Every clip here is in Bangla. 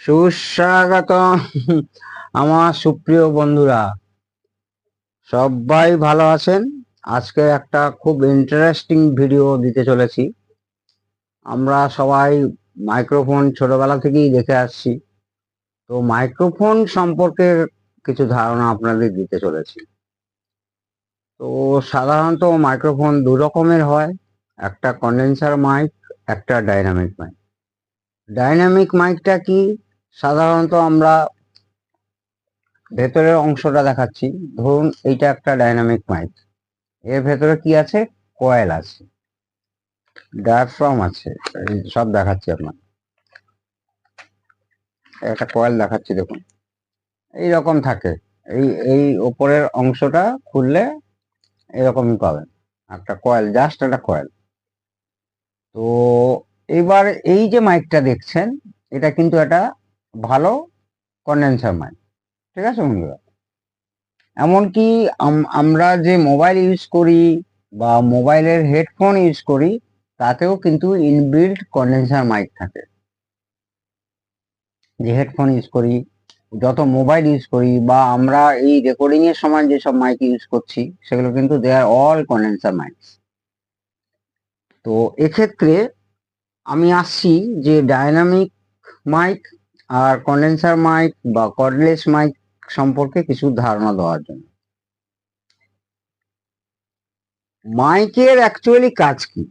সুস্বাগত আমার সুপ্রিয় বন্ধুরা, সবাই ভালো আছেন? আজকে একটা খুব ইন্টারেস্টিং ভিডিও দিতে চলেছি। আমরা সবাই মাইক্রোফোন ছোটবেলা থেকেই দেখে আসছি, তো মাইক্রোফোন সম্পর্কে কিছু ধারণা আপনাদের দিতে চলেছি। তো সাধারণত মাইক্রোফোন দু রকমের হয়, একটা কন্ডেন্সার মাইক, একটা ডাইনামিক মাইক। ডাইনামিক মাইকটা কি? সাধারণত আমরা ভেতরের অংশটা দেখাচ্ছি। ধরুন এইটা একটা ডাইনামিক মাইক, এর ভেতরে কি আছে? কয়েল আছে, ডায়াফ্রাম আছে, এই সব দেখাচ্ছি আপনার। একটা কয়েল দেখাচ্ছি, দেখুন এইরকম থাকে। এই এই ওপরের অংশটা খুললে এরকমই পাবেন, একটা কয়েল, জাস্ট একটা কয়েল। তো এবার এই যে মাইকটা দেখছেন, এটা কিন্তু একটা ভালো কন্ডেন্সার মাইক, ঠিক আছে বন্ধুরা? এমনকি আমরা যে মোবাইল ইউজ করি বা মোবাইলের হেডফোন ইউজ করি, তাতেও কিন্তু ইনবিল্ট কন্ডেন্সার মাইক থাকে। যে হেডফোন ইউজ করি, যত মোবাইল ইউজ করি, বা আমরা এই রেকর্ডিং এর সময় যেসব মাইক ইউজ করছি, সেগুলো কিন্তু দে আর অল কন্ডেন্সার মাইক। তো এক্ষেত্রে আমি আসছি যে ডাইনামিক মাইক আর কন্ডেন্সার মাইক বা কর্ডলেস মাইক সম্পর্কে কিছু ধারণা দেওয়ার জন্য। মাইকের অ্যাকচুয়ালি কাজ কি?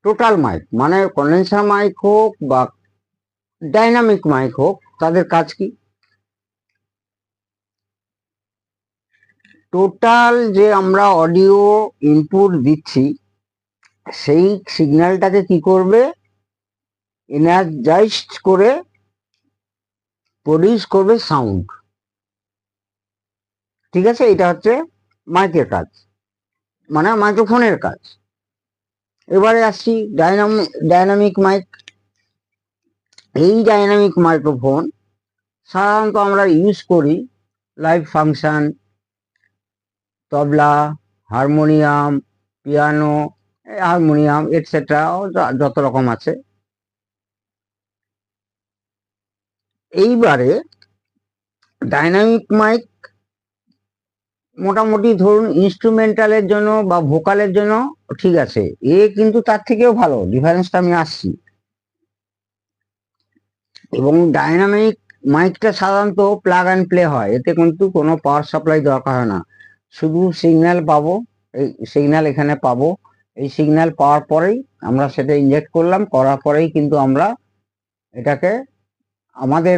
টোটাল মাইক মানে কন্ডেন্সার মাইক হোক বা ডাইনামিক মাইক হোক, তাদের কাজ কি? টোটাল যে আমরা অডিও ইনপুট দিচ্ছি, সেই সিগন্যালটাকে কি করবে? এনার্জাইজড করে প্রডিউস করবে সাউন্ড, ঠিক আছে? এটা হচ্ছে মাইকের কাজ, মানে মাইক্রোফোনের কাজ। এবারে আসছি ডাইনামিক মাইক। এই ডাইনামিক মাইক্রোফোন সাধারণত আমরা ইউজ করি লাইভ ফাংশন, তবলা, হারমোনিয়াম, পিয়ানো, হারমোনিয়াম এটসেট্রা, যত রকম আছে। এইবারে ডাইনামিক মাইক মোটামুটি ধরুন ইনস্ট্রুমেন্টালের জন্য বা ভোকালের জন্য ঠিক আছে, এ কিন্তু তার থেকেও ভালো, ডিফারেন্সটা আমি আসছি। এবং ডাইনামিক মাইকটা সাধারণত প্লাগ অ্যান্ড প্লে হয়, এতে কিন্তু কোনো পাওয়ার সাপ্লাই দরকার হয় না। শুধু সিগন্যাল পাবো, এই সিগন্যাল এখানে পাবো, এই সিগন্যাল পাওয়ার পরেই আমরা সেটা ইনজেক্ট করলাম, করার পরেই কিন্তু আমরা এটাকে আমাদের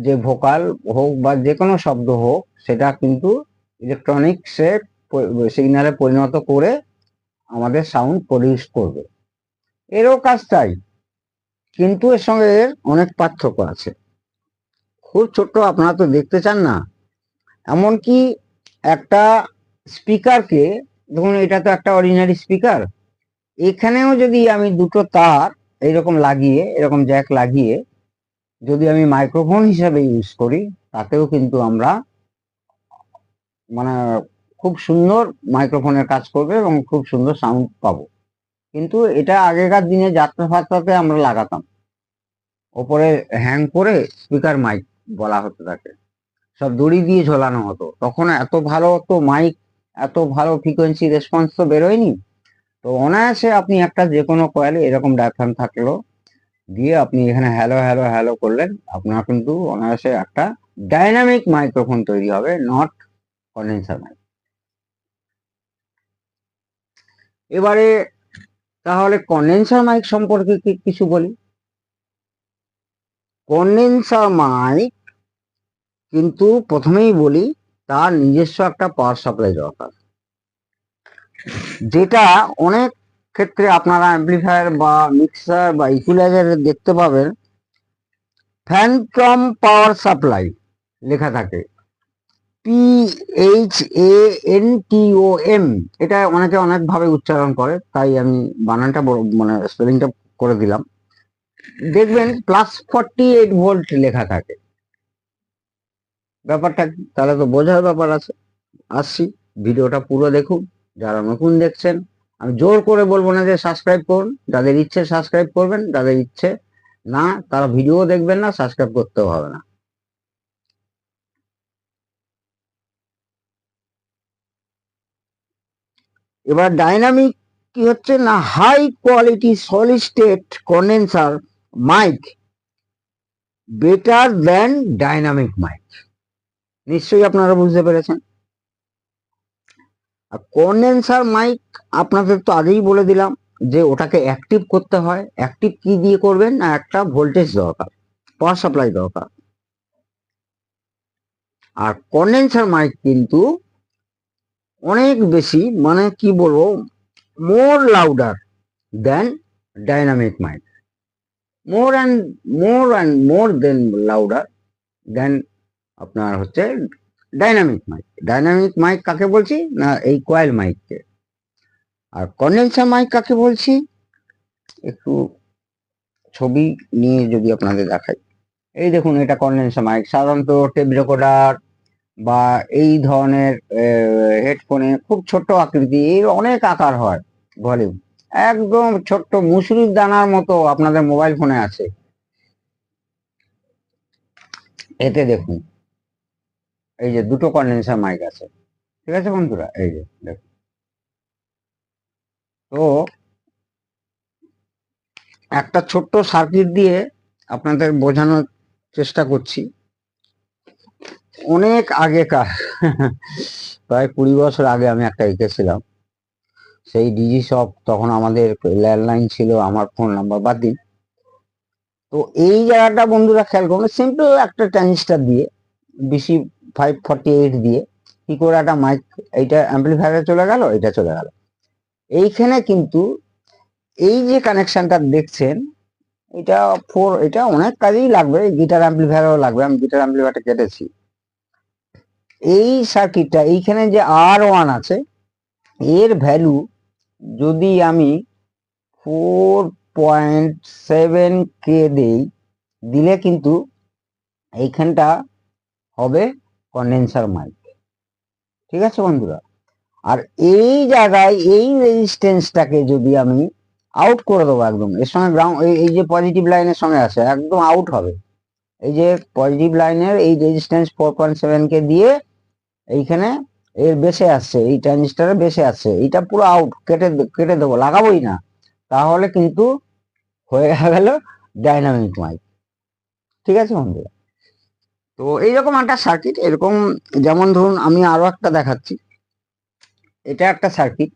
যে ভোকাল হোক বা যে কোনো শব্দ হোক, সেটা কিন্তু ইলেকট্রনিক্সে সিগন্যালে পরিণত করে আমাদের সাউন্ড প্রডিউস করবে। এরও কাজ তাই, কিন্তু এর সঙ্গে এর অনেক পার্থক্য আছে। খুব ছোট্ট, আপনারা তো দেখতে চান না। এমনকি একটা স্পিকারকে, ধরুন এটা তো একটা অর্ডিনারি স্পিকার, এখানেও যদি আমি দুটো তার এইরকম লাগিয়ে, এরকম জ্যাক লাগিয়ে যদি আমি মাইক্রোফোন হিসাবে ইউজ করি, তাতেও কিন্তু আমরা মানে খুব সুন্দর মাইক্রোফোনের কাজ করবে এবং খুব সুন্দর সাউন্ড পাবো। কিন্তু এটা আগেকার দিনে যাত্রা ফাত্রাতে আমরা লাগাতাম, ওপরে হ্যাং করে স্পিকার মাইক বলা হতো তাকে, সব দড়ি দিয়ে ঝোলানো হতো। তখন এত ভালো তো মাইক, এত ভালো ফ্রিকোয়েন্সি রেসপন্স তো বেরোয়নি। তো অনায়াসে আপনি একটা যে কোনো কয়েলে এরকম ডায়াফ্রাম থাকলো দিয়ে আপনি এখানে হ্যালো হ্যালো হ্যালো করলেন, আপনার কিন্তু অনায়াসে একটা ডাইনামিক মাইক্রোফোন তৈরি হবে, নট কন্ডেন্সার মাইক। এবারে তাহলে কন্ডেন্সার মাইক সম্পর্কে কিছু বলি। কন্ডেন্সার মাইক কিন্তু প্রথমেই বলি, তার নিজস্ব একটা পাওয়ার সাপ্লাই দরকার, যেটা অনেক ক্ষেত্রে আপনারা অ্যাম্পলিফায়ার বা মিক্সার বা ইকুয়ালাইজারে দেখতে পাবেন ফ্যান্টম পাওয়ার সাপ্লাই লেখা থাকে, PHANTOM। এটা অনেকে অনেকভাবে উচ্চারণ করে, তাই আমি বানানটা মানে স্পেলিংটা করে দিলাম। দেখবেন +48 ভোল্ট লেখা থাকে। ব্যাপারটা কি? তাহলে তো বোঝার ব্যাপার আছে। আসছি, ভিডিওটা পুরো দেখুন। যারা নতুন দেখছেন, আমি জোর করে বলবো না যে সাবস্ক্রাইব করুন, যাদের ইচ্ছে সাবস্ক্রাইব করবেন, যাদের ইচ্ছে না, তারা ভিডিও দেখবেন না, সাবস্ক্রাইব করতেও হবে না। এবার ডাইনামিক কি হচ্ছে না, high quality solid state condenser mic better than dynamic mic. নিশ্চয়ই আপনারা বুঝতে পেরেছেন। আর কন্ডেন্সার মাইক আপনাদের তো আগেই বলে দিলাম যে ওটাকে অ্যাক্টিভ করতে হয়। অ্যাক্টিভ কি দিয়ে করবেন না, একটা ভোল্টেজ দরকার, পাওয়ার সাপ্লাই দরকার। আর কন্ডেন্সার মাইক কিন্তু অনেক বেশি, মানে কি বলবো, মোর লাউডার দেন ডাইনামিক মাইক, মোর দেন লাউডার দেন আপনার হচ্ছে ডাইনামিক মাইক। ডাইনামিক মাইক কাকে বলছি না, এই কয়েল মাইককে। আর কন্ডেন্সার মাইক কাকে বলছি, একটু ছবি নিয়ে যদি আপনাদের দেখাই, এই দেখুন, এটা কন্ডেন্সার মাইক। সাধারণত টেপ রেকর্ডার বা এই ধরনের হেডফোনে খুব ছোট্ট আকৃতি, এর অনেক আকার হয়, ভলিউম একদম ছোট্ট মুসুরির দানার মতো আপনাদের মোবাইল ফোনে আছে। এতে দেখুন এই যে দুটো কন্ডেন্সার মাইক আছে, ঠিক আছে বন্ধুরা, এই যে দেখুন। তো একটা ছোট্ট সার্কিট দিয়ে আপনাদের বোঝানোর চেষ্টা করছি। অনেক আগেকার প্রায় 20 বছর আগে আমি একটা এঁকেছিলাম, সেই ডিজি শপ, তখন আমাদের ল্যান্ডলাইন ছিল, আমার ফোন নাম্বার বাদ দিন। তো এই জায়গাটা বন্ধুরা খেয়াল করুন, সিম্পল একটা ট্রানজিস্টার দিয়ে বিসি 548 দিয়ে কি করে একটা মাইক, এইটা অ্যাম্পলিফায়ারে চলে গেল, এটা চলে গেল। এইখানে কিন্তু এই যে কানেকশনটা দেখছেন, এটা এটা অনেক কাজেই লাগবে, গিটার অ্যাম্পলিফায়ারও লাগবে, আমি গিটার অ্যাম্পলিফায়ারটা কেটেছি। এই সার্কিটটা এইখানে যে R1 আছে, এর ভ্যালু যদি আমি 4.7K দিলে কিন্তু এইখানটা হবে কন্ডেন্সার মাইক, ঠিক আছে বন্ধুরা। আর এই জায়গায় এই রেজিস্ট্যান্সটাকে যদি আমি আউট করে দেবো একদম, এর সঙ্গে গ্রাউন্ড, এই যে পজিটিভ লাইনের সঙ্গে আছে, একদম আউট হবে। এই যে পজিটিভ লাইনের এই রেজিস্ট্যান্স 4.7K দিয়ে এইখানে এর বেসে আসছে, এই ট্রানজিস্টারের বেসে আসছে, এটা পুরো আউট, কেটে দেবো, লাগাবোই না, তাহলে কিন্তু হয়ে গেল ডাইনামিক মাইক, ঠিক আছে বন্ধুরা। তো এইরকম একটা সার্কিট, এরকম যেমন ধরুন আমি আরো একটা দেখাচ্ছি, এটা একটা সার্কিট,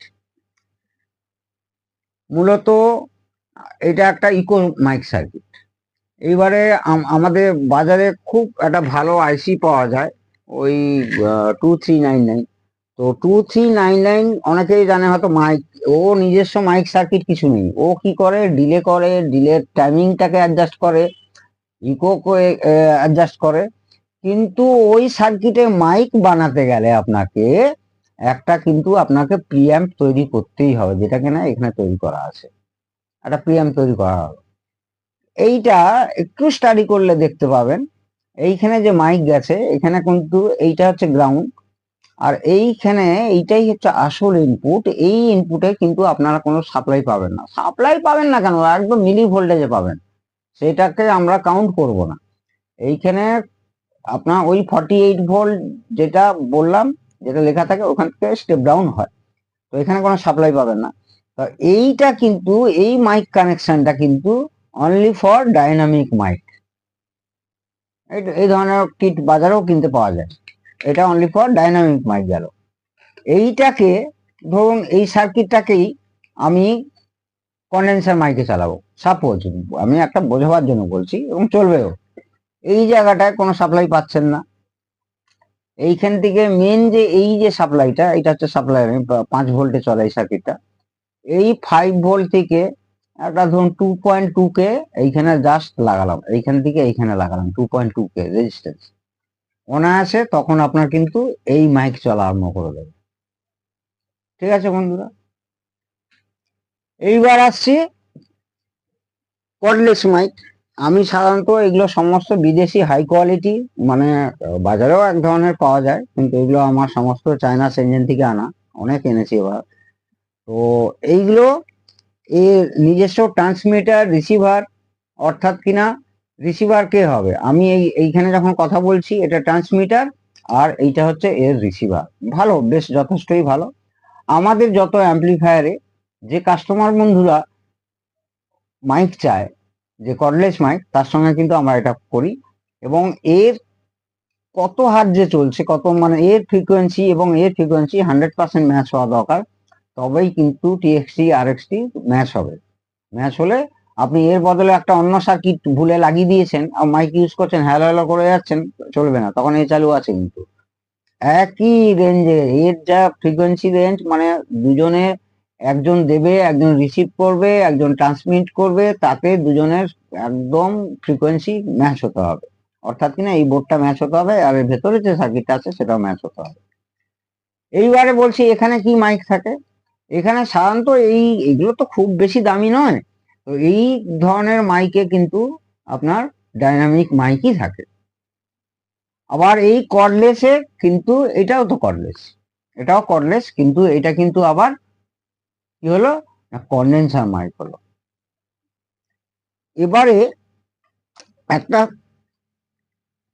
মূলত এটা একটা ইকো মাইক সার্কিট। এইবারে আমাদের বাজারে খুব একটা ভালো আইসি পাওয়া যায়, ওই 2399। তো 2399 অনেকেই জানে হয়তো মাইক, ও নিজস্ব মাইক সার্কিট কিছু নেই, ও কি করে, ডিলের টাইমিংটাকে অ্যাডজাস্ট করে, ইকো অ্যাডজাস্ট করে। কিন্তু ওই সার্কিটে মাইক বানাতে গেলে আপনাকে আপনাকে প্রিঅ্যাম্প তৈরি করতেই হবে, যেটা কিনা এখানে তৈরি করা আছে, একটা প্রিঅ্যাম্প তৈরি করা হবে। এইটা একটু স্টাডি করলে দেখতে পাবেন, এইখানে যে মাইক গেছে, এখানে কিন্তু এইটা হচ্ছে গ্রাউন্ড, আর এইখানে এইটাই হচ্ছে আসল ইনপুট। এই ইনপুটে কিন্তু আপনারা কোনো সাপ্লাই পাবেন না, কেন, একদম মিলি ভোল্টেজে পাবেন, সেটাকে আমরা কাউন্ট করব না। এইখানে আপনার ওই 48 ভোল্ট যেটা বললাম, যেটা লেখা থাকে, ওখান থেকে স্টেপ ডাউন হয়, তো এখানে কোনো সাপ্লাই পাবেন না। তো এইটা কিন্তু, এই মাইক কানেকশনটা কিন্তু অনলি ফর ডাইনামিক মাইক। এই ধরনের কিট বাজারেও কিনতে পাওয়া যায়, এটা অনলি ফর ডাইনামিক মাইক গেল। এইটাকে ধরুন, এই সার্কিটটাকেই আমি কন্ডেন্সার মাইকে চালাবো, সাপোজ, আমি একটা বোঝাবার জন্য বলছি, এবং চলবেও। এই জায়গাটায় কোনো সাপ্লাই পাচ্ছেন না, এইখান থেকে মেন যে এই যে সাপ্লাইটা, এটা হচ্ছে সাপ্লাই, 5 ভোল্টে চলে এই সার্কিটটা। এই 5 ভোল্ট থেকে একটা ধরুন 2.2K এইখানে জাস্ট লাগালাম, এইখান থেকে এইখানে লাগালাম 2.2K রেজিস্ট্যান্স, অনায়াসে তখন আপনার কিন্তু এই মাইক চলা আরম্ভ করে দেবে, ঠিক আছে বন্ধুরা। এইবার আসছি কর্ডলেস মাইক। আমি সাধারণত এগুলো সমস্ত বিদেশি হাই কোয়ালিটি, মানে বাজারেও এক ধরনের পাওয়া যায়, কিন্তু এগুলো আমার সমস্ত চায়না সেনজেন থেকে আনা, অনেক এনেছি এবার। তো এইগুলো এর নিজস্ব ট্রান্সমিটার, রিসিভার অর্থাৎ কিনা রিসিভার কে হবে, আমি এইখানে যখন কথা বলছি এটা ট্রান্সমিটার, আর এইটা হচ্ছে এর রিসিভার। ভালো, বেশ যথেষ্টই ভালো। আমাদের যত অ্যাম্পলিফায়ারে যে কাস্টমার বন্ধুরা মাইক চায়, যে কর্ডলেস মাইক, তার সঙ্গে কিন্তু আমরা এটা করি। এবং এর কত হার্টজে চলছে, কত মানে এর ফ্রিকোয়েন্সি এবং এর ফ্রিকোয়েন্সি 100% ম্যাচ হওয়া দরকার, তবেই কিন্তু টিএক্সটি আরএক্সটি ম্যাচ হবে। ম্যাচ হলে আপনি এর বদলে একটা অন্য সার্কিট ভুলে লাগিয়ে দিয়েছেন আর মাইক ইউজ করছেন, হ্যালো হ্যালো করে যাচ্ছেন, চলবে না, তখন এ চালু আছে কিন্তু একই রেঞ্জে এর যা ফ্রিকোয়েন্সি রেঞ্জ, মানে দুজনে, একজন দেবে একজন রিসিভ করবে একজন ট্রান্সমিট করবে, তাতে দুজনের একদম ফ্রিকোয়েন্সি ম্যাচ হতে হবে। অর্থাৎ কিনা এই বোর্ডটা ম্যাচ হতে হবে আর এর ভেতরে যে সার্কিটটা আছে সেটাও ম্যাচ হতে হবে। এইবারে বলছি এখানে কি মাইক থাকে। এখানে সাধারণত এইগুলো তো খুব বেশি দামি নয়, তো এই ধরনের মাইকে কিন্তু আপনার ডাইনামিক মাইকই থাকে। আবার এই কর্ডলেসে কিন্তু এটাও তো কর্ডলেস, এটাও কর্ডলেস, কিন্তু এটা কিন্তু আবার কি হলো, কন্ডেন্সার মাইক হলো। এবারে একটা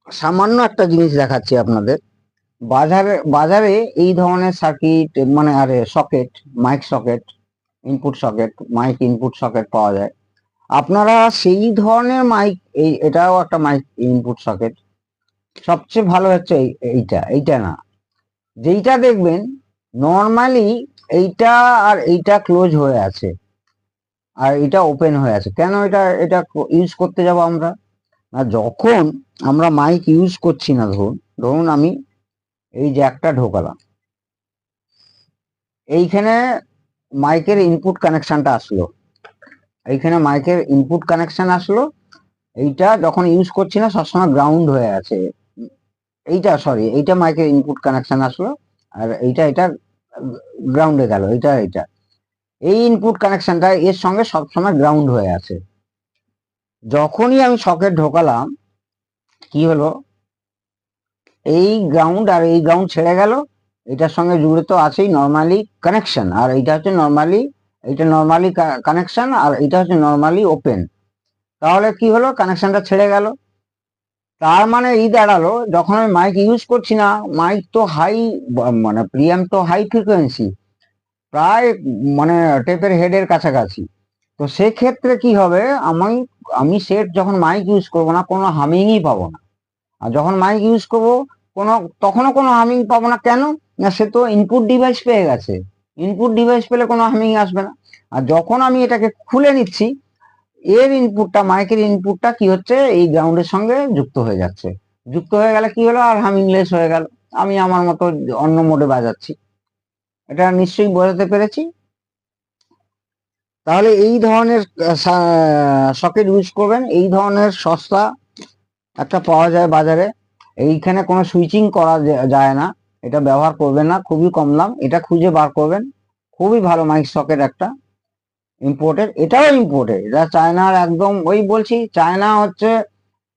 সামান্য একটা জিনিস দেখাচ্ছি আপনাদের। বাজারে বাজারে এই ধরনের সার্কিট মানে আরে socket, mic socket, input socket, mic input socket পাওয়া যায়। আপনারা সেই ধরনের মাইক, এটাও একটা মাইক ইনপুট সকেট, সবচেয়ে ভালো হচ্ছে এইটা, এইটা না, যেইটা দেখবেন নর্মালি এইটা আর এইটা ক্লোজ হয়ে আছে আর এটা ওপেন হয়ে আছে। কেন এটা এটা ইউজ করতে যাব আমরা? না, যখন আমরা মাইক ইউজ করছি না, ধরুন ধরুন আমি এই জ্যাকটা ঢোকালাম, এইখানে মাইকের ইনপুট কানেকশনটা আসলো, এইখানে মাইকের ইনপুট কানেকশন আসলো, এইটা যখন ইউজ করছি না সবসময় গ্রাউন্ড হয়ে আছে, এইটা সরি এইটা মাইকের ইনপুট কানেকশন আসলো, আর এইটা এটা গ্রাউন্ডে গেল, এইটা এই ইনপুট কানেকশনটা এর সঙ্গে সবসময় গ্রাউন্ড হয়ে আছে। যখনই আমি সকেট ঢোকালাম কি হলো, এই গ্রাউন্ড আর এই গ্রাউন্ড ছেড়ে গেল, এটার সঙ্গে জুড়ে তো আছেই নর্মালি কানেকশন, আর এইটা হচ্ছে নর্মালি, এইটা নর্মালি কানেকশন আর এটা হচ্ছে নর্মালি ওপেন। তাহলে কি হলো, কানেকশনটা ছেড়ে গেল, তার মানে এই দাঁড়ালো যখন আমি মাইক ইউজ করছি না, মাইক তো হাই, মানে প্রিয়াম তো হাই ফ্রিকোয়েন্সি, প্রায় মানে টেপের হেডের কাছাকাছি। তো সেক্ষেত্রে কি হবে, আমি আমি সেট যখন মাইক ইউজ করবো না কোনো হামিংই পাবো না, আর যখন মাইক ইউজ করবো কোনো, তখনও কোনো হামিং পাবো না। কেন না, সে তো ইনপুট ডিভাইস পেয়ে গেছে, ইনপুট ডিভাইস পেলে কোনো হামিং আসবে না। আর যখন আমি এটাকে খুলে নিচ্ছি, এর ইনপুটটা, মাইকের ইনপুটটা কি হচ্ছে, এই গ্রাউন্ডের সঙ্গে যুক্ত হয়ে যাচ্ছে, যুক্ত হয়ে গেলে কি হলো, আর হামিংলেস হয়ে গেল, আমি আমার মতো অন্য মোডে বাজাচ্ছি। এটা নিশ্চয়ই বোঝাতে পেরেছি। তাহলে এই ধরনের সকেট ইউজ করবেন, এই ধরনের সস্তা একটা পাওয়া যায় বাজারে, এইখানে কোনো সুইচিং করা যায় না, এটা ব্যবহার করবেন না, খুবই কম দাম, এটা খুঁজে বার করবেন। খুবই ভালো মাইক সকেট একটা, ইম্পোর্টেড, এটাও ইম্পোর্টেড, এটা চায়নার একদম, ওই বলছি চায়না হচ্ছে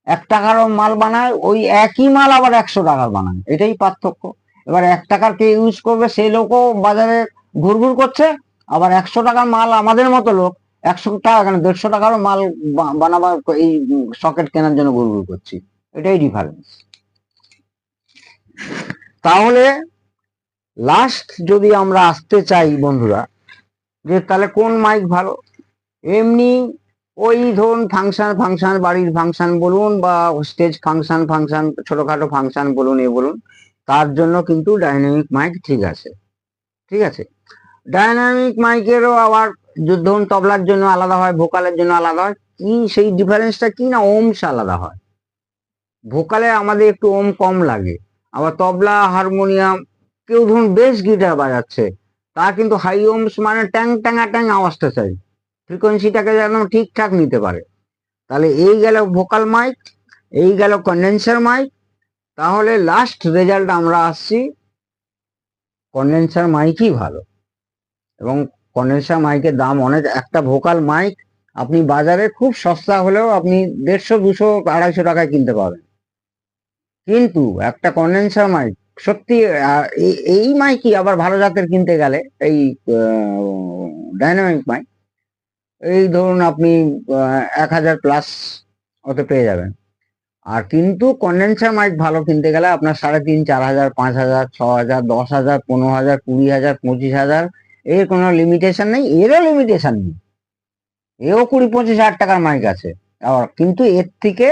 1 টাকারও মাল বানায়, ওই একই মাল আবার 100 টাকার বানায়, এটাই পার্থক্য। এবার 1 টাকার কে ইউজ করবে সেই লোকও বাজারে ঘুরঘুর করছে, আবার 100 টাকার মাল আমাদের মতো লোক 100 টাকা কেন 150 টাকারও মাল বানাবার এই সকেট কেনার জন্য ঘুরঘুর করছি, এটাই ডিফারেন্স। তাহলে লাস্ট যদি আমরা আসতে চাই বন্ধুরা, যে তাহলে কোন মাইক ভালো, এমনি ওই ধরুন ফাংশন ফাংশন, বাড়ির ফাংশন বলুন বা স্টেজ ফাংশন ফাংশন, ছোটখাটো ফাংশন বলুন, এ বলুন, তার জন্য কিন্তু ডাইনামিক মাইক ঠিক আছে, ঠিক আছে। ডাইনামিক মাইকেরও আবার ধরুন তবলার জন্য আলাদা হয়, ভোকালের জন্য আলাদা হয়, কি সেই ডিফারেন্সটা কি না, ওমস আলাদা হয়। ভোকালে আমাদের একটু ওম কম লাগে, আবার তবলা হারমোনিয়াম, কেউ ধরুন বেস গিটার বাজাচ্ছে, তা কিন্তু হাই ওমস মানে ট্যাং ট্যাঙা ট্যাং আওয়াজটা চাই, ফ্রিকোয়েন্সিটাকে যেন ঠিকঠাক নিতে পারে। তাহলে এই গেল ভোকাল মাইক, এই গেল কন্ডেন্সার মাইক। তাহলে লাস্ট রেজাল্ট আমরা আসছি কন্ডেন্সার মাইকই ভালো, এবং কন্ডেন্সার মাইকের দাম অনেক, একটা ভোকাল মাইক আপনি বাজারে খুব সস্তা হলেও আপনি 150, 200, 250 টাকায় কিনতে পাবেন, কিন্তু একটা কন্ডেন্সার মাইক সত্যি, এই মাইকই আবার ভালো জাতের কিনতে গেলে, এই ডাইনামিক মাইক এই ধরুন আপনি 1000 প্লাস ওতে পেয়ে যাবেন। আর কিন্তু কন্ডেন্সার মাইক ভালো কিনতে গেলে আপনার 3,500, 4,000, 5,000, 6,000, 10,000, 15,000, 20,000, 25,000, এর কোনো লিমিটেশন নেই, এরও লিমিটেশন নেই, এও 20-25 হাজার টাকার মাইক আছে। আর কিন্তু এর থেকে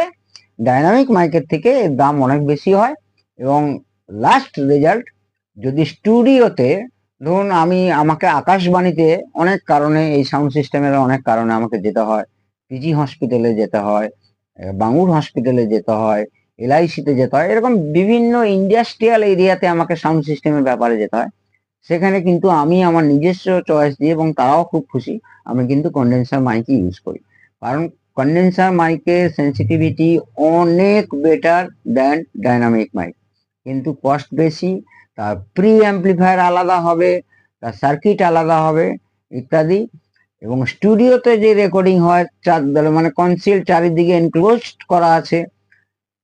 ডাইনামিক মাইকের থেকে এর দাম অনেক বেশি হয়। এবং লাস্ট রেজাল্ট যদি স্টুডিওতে, ধরুন আমাকে আকাশবাণীতে অনেক কারণে, এই সাউন্ড সিস্টেমের অনেক কারণে আমাকে যেতে হয়, পিজি হসপিটালে যেতে হয়, বাঙুর হসপিটালে যেতে হয়, এলআইসিতে যেতে হয়, এরকম বিভিন্ন ইন্ডাস্ট্রিয়াল এরিয়াতে আমাকে সাউন্ড সিস্টেমের ব্যাপারে যেতে হয়। সেখানে কিন্তু আমি আমার নিজস্ব চয়েস দিয়ে, এবং তারাও খুব খুশি, আমি কিন্তু কন্ডেন্সার মাইকই ইউজ করি। কারণ কন্ডেন্সার মাইকের সেন্সিটিভিটি অনেক বেটার দেন ডাইনামিক মাইক, কিন্তু কস্ট বেশি, তার প্রি অ্যাম্পলিফায়ার আলাদা হবে, তার সার্কিট আলাদা হবে ইত্যাদি। এবং স্টুডিওতে যে রেকর্ডিং হয়, মানে কনসিল চারিদিকে এনক্লোজড করা আছে,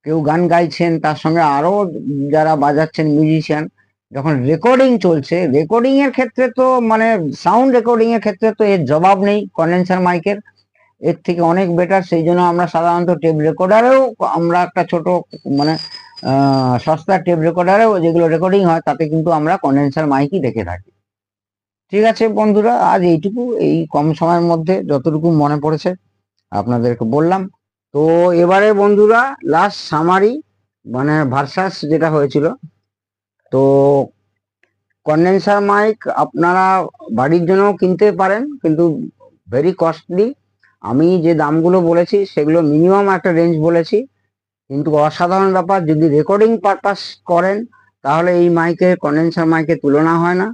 কেউ গান গাইছেন, তার সঙ্গে আরো যারা বাজাচ্ছেন মিউজিশিয়ান, যখন রেকর্ডিং চলছে, রেকর্ডিং এর ক্ষেত্রে তো মানে সাউন্ড রেকর্ডিং এর ক্ষেত্রে তো এর জবাব নেই কন্ডেন্সার মাইকের, এর থেকে অনেক বেটার। সেই জন্য আমরা সাধারণত টেপ রেকর্ডারেও, আমরা একটা ছোট মানে সস্তা টেপ রেকর্ডারেও যেগুলো রেকর্ডিং হয়, তাতে কিন্তু আমরা কন্ডেন্সার মাইকই দেখে থাকি। ঠিক আছে বন্ধুরা, আজ এইটুকু, এই কম সময়ের মধ্যে যতটুকু মনে পড়েছে আপনাদেরকে বললাম। তো এবারে বন্ধুরা লাস্ট সামারি, মানে ভার্সাস যেটা হয়েছিল, তো কন্ডেন্সার মাইক আপনারা বাড়ির জন্য কিনতে পারেন, কিন্তু ভেরি কস্টলি। আমি যে দামগুলো বলেছি সেগুলো মিনিমাম একটা রেঞ্জ বলেছি, কিন্তু অসাধারণ ব্যাপার, যদি রেকর্ডিং পারপাস করেন তাহলে এই মাইকের কন্ডেন্সার মাইকের তুলনা হয় না।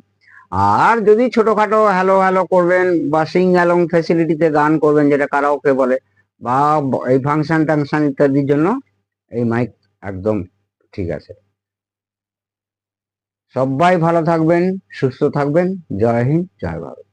আর যদি ছোটখাটো হ্যালো হ্যালো করবেন বা সিং অ্যালং ফেসিলিটিতে গান করবেন, যেটা কারাওকে বলে, বা এই ফাংশন টাংশন ইত্যাদির জন্য এই মাইক একদম ঠিক আছে। সবাই ভালো থাকবেন, সুস্থ থাকবেন। জয় হিন্দ, জয় ভারত।